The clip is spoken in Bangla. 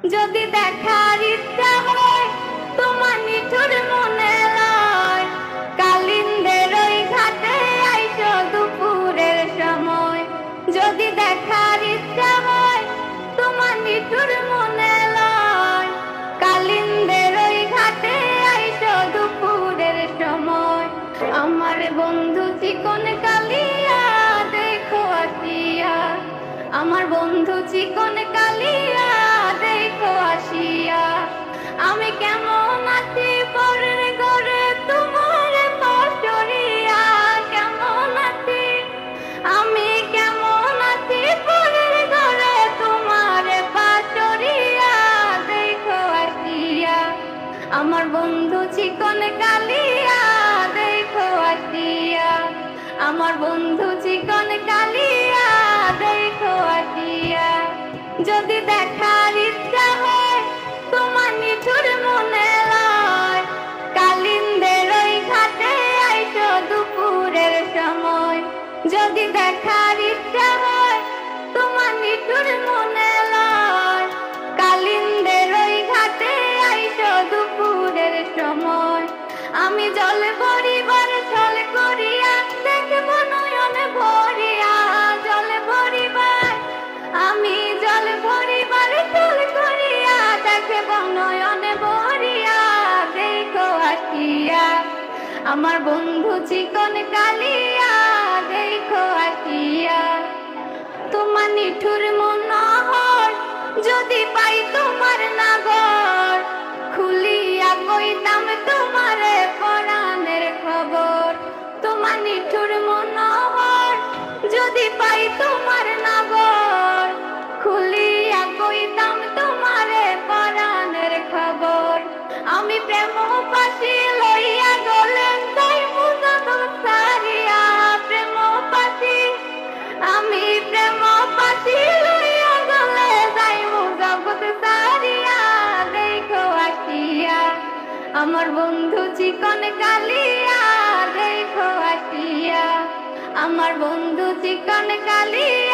যদি দেখার ইচ্ছা হয় তোমার নিঠুর মনে লয়, কালিন্দের ওই ঘাটে আইসো দুপুরের সময়। যদি দেখার ইচ্ছা হয় তোমার নিঠুর মনে লয়, কালিন্দের ওই ঘাটে আইসো দুপুরের সময়। আমার বন্ধু চিকন কালিয়া দেখো আসিয়া, আমার বন্ধু চিকন কালিয়া দেখো আসিয়া। আমি কেমন আছি পরের ঘরে তোমার পাশরিয়া, কেমন আছি আমি কেমন আছি পরের ঘরে তোমার পাশরিয়া দেখো আসিয়া। আমার বন্ধু চিকন কালিয়া দেখো আসিয়া, আমার বন্ধু চিকন কালিয়া দেখো আসিয়া। যদি দেখার ইচ্ছা হয় তোমার নিঠুর মনে লয়, কালিন্দের ওই ঘাটে আইসো দুপুরের সময়। যদি দেখার ইচ্ছা হয় তোমার নিঠুর মনে লয়, কালিন্দের ওই ঘাটে আইসো দুপুরের সময়। আমি জল ভরিবার ছল করিয়া দেখব নয়ন ভরিয়া, জল ভরিবার আমি জল ভরিবার ছল করিয়া দেখব নয়ন ভরিয়া দেখো আসিয়া। আমার বন্ধু চিকন কালিয়া দেখো আসিয়া। তোমার নিঠুর মনোহর যদি পাই তোমার নাগর, খুলিয়া কইতাম তোমার পরাণের খবর। তোমার নিঠুর মনোহর যদি পাই তোমার নাগর, খুলিয়া কইতাম তোমার পরাণের খবর। আমি প্রেম পাশি লইয়া গলেন তাই মুজত সারিয়া, প্রেম পাশি আমি প্রেম পাশি লইয়া গলে যাইব জগৎ সারিয়া দেখো আসিয়া। আমার বন্ধু চিকন কালিয়া দেখো আসিয়া, আমার বন্ধু চিকন কালিয়া।